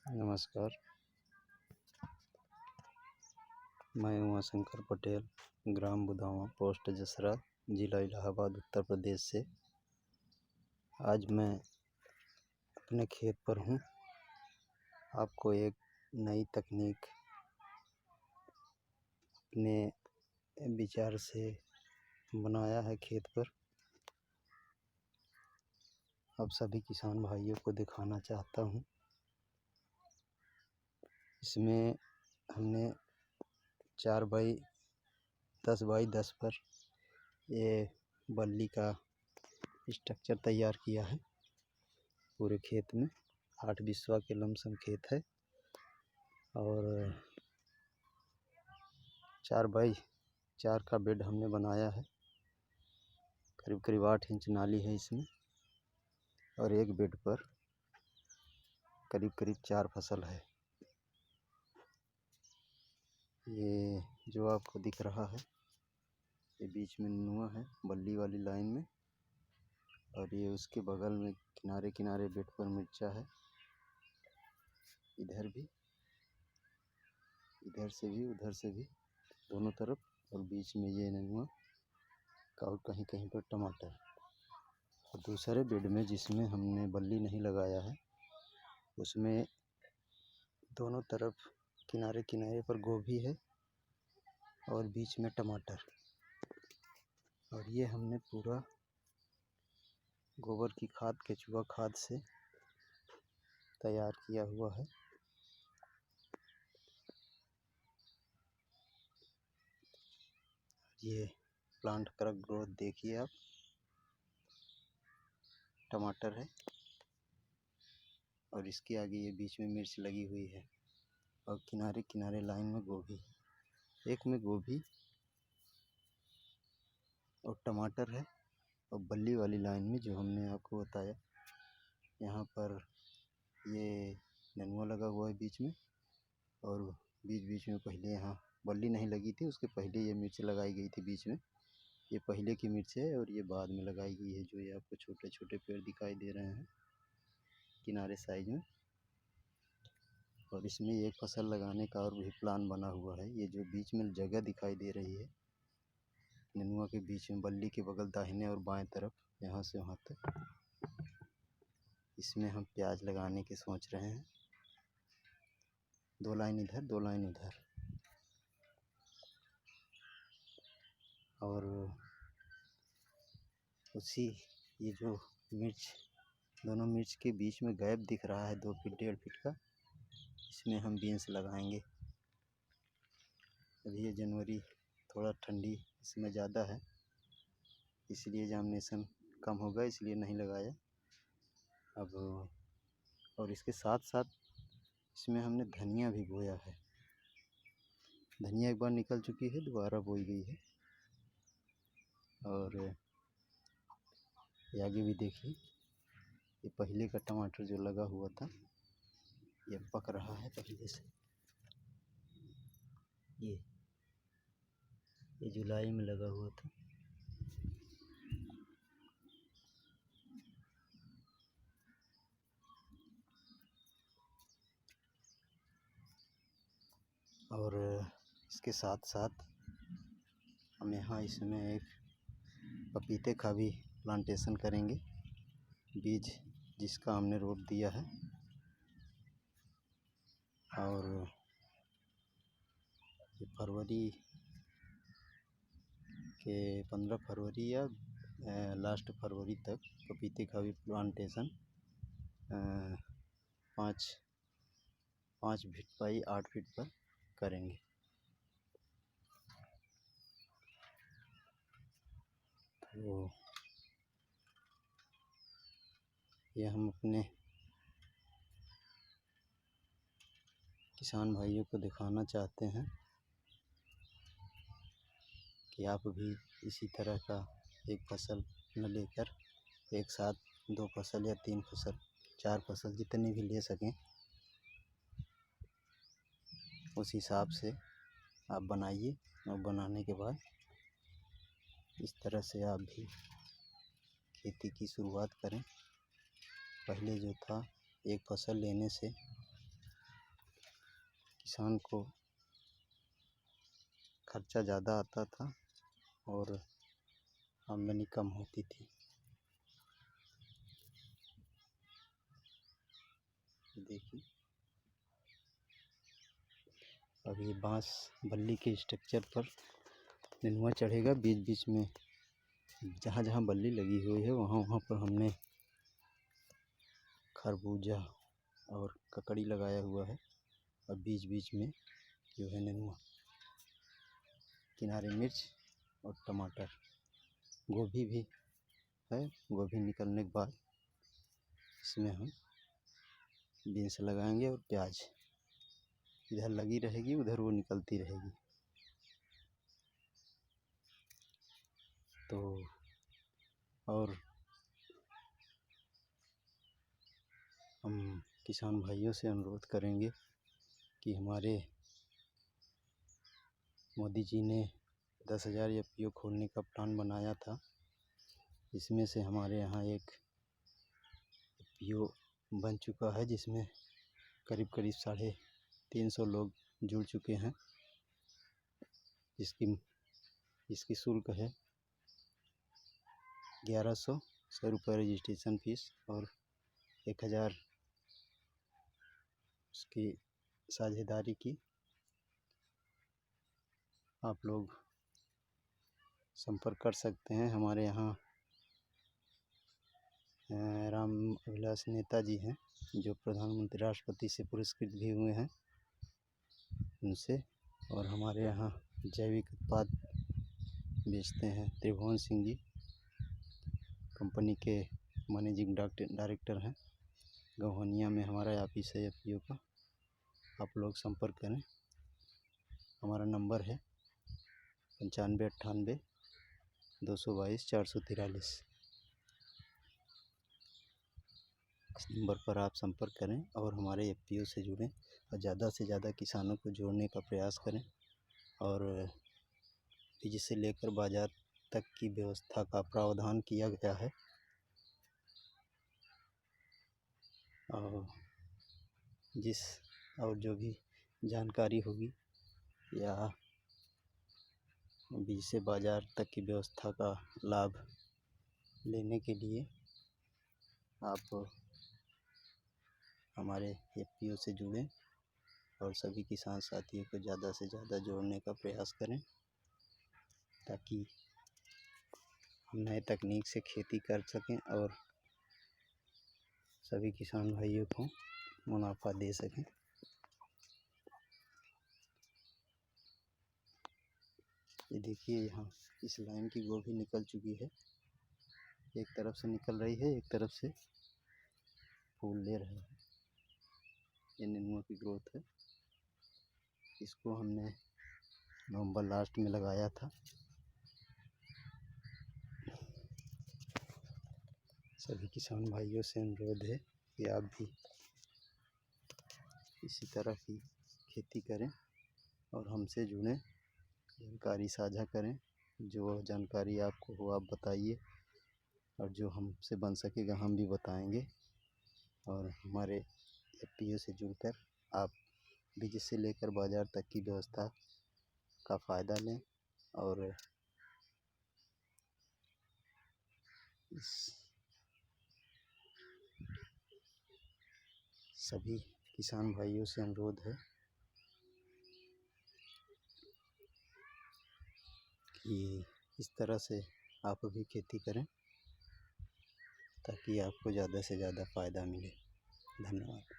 नमस्कार, मैं उमाशंकर पटेल, ग्राम बुदावा, पोस्ट जसरा, जिला इलाहाबाद, उत्तर प्रदेश से। आज मैं अपने खेत पर हूँ। आपको एक नई तकनीक अपने विचार से बनाया है खेत पर। अब सभी किसान भाइयों को दिखाना चाहता हूँ। इसमें हमने 4x10x10 पर ये बल्ली का स्ट्रक्चर तैयार किया है। पूरे खेत में 8 बिस्वा के लमसम खेत है और 4x4 का बेड हमने बनाया है। करीब करीब 8 इंच नाली है इसमें और एक बेड पर करीब करीब 4 फसल है। ये जो आपको दिख रहा है ये बीच में नुआ है बल्ली वाली लाइन में, और ये उसके बगल में किनारे किनारे बेड पर मिर्चा है। इधर भी, इधर से भी, उधर से भी, दोनों तरफ, और बीच में ये नुआ और कहीं कहीं पर टमाटर। और दूसरे बेड में जिसमें हमने बल्ली नहीं लगाया है उसमें दोनों तरफ किनारे किनारे पर गोभी है और बीच में टमाटर। और ये हमने पूरा गोबर की खाद, केचुआ खाद से तैयार किया हुआ है। ये प्लांट का ग्रोथ देखिए आप। टमाटर है और इसके आगे ये बीच में मिर्च लगी हुई है और किनारे किनारे लाइन में गोभी। एक में गोभी और टमाटर है, और बल्ली वाली लाइन में जो हमने आपको बताया यहाँ पर ये नेनुआ लगा हुआ है बीच में, और बीच बीच में पहले यहाँ बल्ली नहीं लगी थी, उसके पहले ये मिर्च लगाई गई थी बीच में। ये पहले की मिर्च है और ये बाद में लगाई गई है। जो ये आपको छोटे छोटे पेड़ दिखाई दे रहे हैं किनारे साइज में। और इसमें एक फसल लगाने का और भी प्लान बना हुआ है। ये जो बीच में जगह दिखाई दे रही है नेनुआ के बीच में, बल्ली के बगल दाहिने और बाएं तरफ, यहाँ से वहाँ तक, इसमें हम प्याज लगाने की सोच रहे हैं। 2 लाइन इधर, 2 लाइन उधर। और उसी ये जो मिर्च, दोनों मिर्च के बीच में गैप दिख रहा है 2 फीट 1.5 फीट का, इसमें हम बीन्स लगाएंगे। अभी ये जनवरी, थोड़ा ठंडी इसमें ज़्यादा है, इसलिए जर्मिनेशन कम होगा, इसलिए नहीं लगाया अब। और इसके साथ साथ इसमें हमने धनिया भी बोया है। धनिया एक बार निकल चुकी है, दोबारा बोई गई है। और ये आगे भी देखिए, ये पहले का टमाटर जो लगा हुआ था ये पक रहा है पहले से। ये जुलाई में लगा हुआ था। और इसके साथ साथ हम यहाँ इसमें एक पपीते का भी प्लांटेशन करेंगे। बीज जिसका हमने रोप दिया है, और ये फरवरी के 15 फरवरी या लास्ट फरवरी तक पपीते का भी प्लांटेशन 5 फीट बाई 8 फीट पर करेंगे। तो ये हम अपने किसान भाइयों को दिखाना चाहते हैं कि आप भी इसी तरह का एक फसल न लेकर एक साथ 2 फसल या 3 फसल, 4 फसल, जितनी भी ले सकें उस हिसाब से आप बनाइए। और बनाने के बाद इस तरह से आप भी खेती की शुरुआत करें। पहले जो था एक फसल लेने से किसान को खर्चा ज़्यादा आता था और आमदनी कम होती थी। देखिए अब ये बांस बल्ली के स्ट्रक्चर पर नेनुआ चढ़ेगा। बीच बीच में जहाँ जहाँ बल्ली लगी हुई है वहाँ वहाँ पर हमने खरबूजा और ककड़ी लगाया हुआ है और बीच बीच में जो है नेनुआ, किनारे मिर्च और टमाटर, गोभी भी है। गोभी निकलने के बाद इसमें हम बीन्स लगाएंगे और प्याज इधर लगी रहेगी, उधर वो निकलती रहेगी। तो और हम किसान भाइयों से अनुरोध करेंगे कि हमारे मोदी जी ने 10,000 एफपीओ खोलने का प्लान बनाया था। इसमें से हमारे यहाँ एक एफपीओ बन चुका है जिसमें करीब 350 लोग जुड़ चुके हैं। इसकी शुल्क है 1100 रुपये रजिस्ट्रेशन फीस और 1000 उसकी साझेदारी की। आप लोग संपर्क कर सकते हैं। हमारे यहाँ राम अभिलाष नेताजी हैं जो प्रधानमंत्री राष्ट्रपति से पुरस्कृत भी हुए हैं उनसे। और हमारे यहाँ जैविक उत्पाद बेचते हैं त्रिभुवन सिंह जी, कंपनी के मैनेजिंग डायरेक्टर हैं। गौहनिया में हमारा ऑफिस है एफपीओ का। आप लोग संपर्क करें। हमारा नंबर है 9598 222 443। इस नंबर पर आप संपर्क करें और हमारे एफपीओ से जुड़ें और ज़्यादा से ज़्यादा किसानों को जोड़ने का प्रयास करें। और बीज से लेकर बाज़ार तक की व्यवस्था का प्रावधान किया गया है। और जो भी जानकारी होगी या बीज से बाज़ार तक की व्यवस्था का लाभ लेने के लिए आप हमारे एफपीओ से जुड़ें और सभी किसान साथियों को ज़्यादा से ज़्यादा जोड़ने का प्रयास करें ताकि हम नए तकनीक से खेती कर सकें और सभी किसान भाइयों को मुनाफा दे सकें। ये देखिए यहाँ इस लाइन की गोभी निकल चुकी है। एक तरफ से निकल रही है, एक तरफ से फूल ले रहा है। ये नेनुआ की ग्रोथ है। इसको हमने नवंबर लास्ट में लगाया था। सभी किसान भाइयों से अनुरोध है कि आप भी इसी तरह की खेती करें और हमसे जुड़ें, जानकारी साझा करें। जो जानकारी आपको हो आप बताइए और जो हमसे बन सकेगा हम भी बताएंगे। और हमारे एफपीओ से जुड़कर आप बीज से लेकर बाज़ार तक की व्यवस्था का फ़ायदा लें और सभी किसान भाइयों से अनुरोध है कि इस तरह से आप भी खेती करें ताकि आपको ज़्यादा से ज़्यादा फ़ायदा मिले। धन्यवाद।